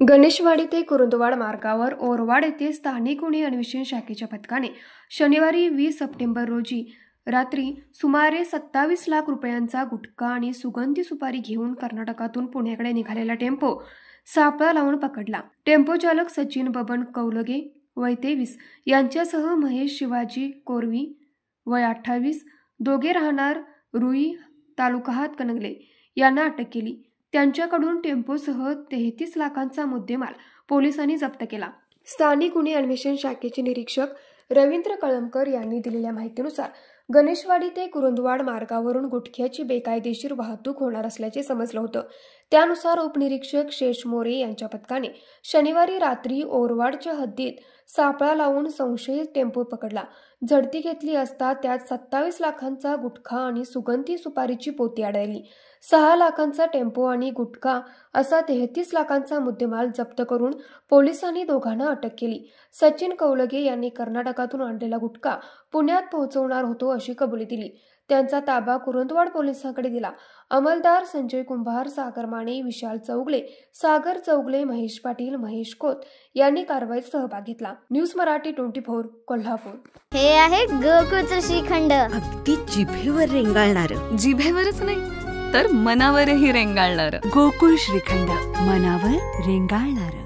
गणेशवाडी ते कुरुंदवाड मार्गावर ओरवाड येथे स्थानिक गुन्हे अन्वेषण शाखेच्या पथकाने शनिवारी 20 सप्टेंबर रोजी रात्री सुमारे 27 लाख रुपयांचा गुटखा आणि सुगंधी सुपारी घेऊन कर्नाटकातून पुण्याकडे निघालेला टेम्पो सापळा लावून पकडला। टेम्पो चालक सचिन बबन कौलगे वय 23 यांच्यासह महेश शिवाजी कोरवी वय 28 दोघे राहणार रुई तालुका हातकणंगले यांना अटक केली। त्यांच्याकडून टेम्पोसह 33 लाखांचा मुद्देमाल पोलिसांनी जप्त केला। स्थानिक गुन्हे अन्वेषण शाखेचे निरीक्षक रवींद्र कळमकर यांनी दिलेल्या माहितीनुसार गणेशवाडी ते कुरुंदवाड मार्गावरून गुटख्याची बेकायदेशीर वाहतूक होणार असल्याचे समजलं होतं। त्यानुसार उपनिरीक्षक शेष मोरे यांच्या पथकाने शनिवारी रात्री ओरवाडच्या हद्दीत सापळा लावून संशयित टेम्पो पकडला। झडती घेतली असता त्यात 27 लाखांचा गुटखा आणि सुगंधी सुपारीची पोती आढळली। 6 लाखांचा टेम्पो आणि गुटखा असा 33 लाखांचा मुद्देमाल जप्त करून पोलिसांनी दोघांना अटक केली। सचिन कौलगे यांनी कर्नाटकातून आणलेला गुटखा पुण्यात पोहोचवणार होतो अशी कबुली दिली। त्यांचा ताबा कुरुंदवाड पोलिसांकडे दिला। अंमलदार संजय कुंभार, सागर माने, विशाल चौगले, सागर चौगले, महेश पाटील, महेश खोत यांनी कारवाईत सहभाग घेतला। न्यूज मराठी 24 कोल्हापूर। हे आहे गोकुळचं श्रीखंड, अगदी जिभेवर रेंगाळणारं। जिभेवरच नाही तर मनावरही रेंगाळणारं। गोकुळ श्रीखंड, मनावर रेंगाळणारं।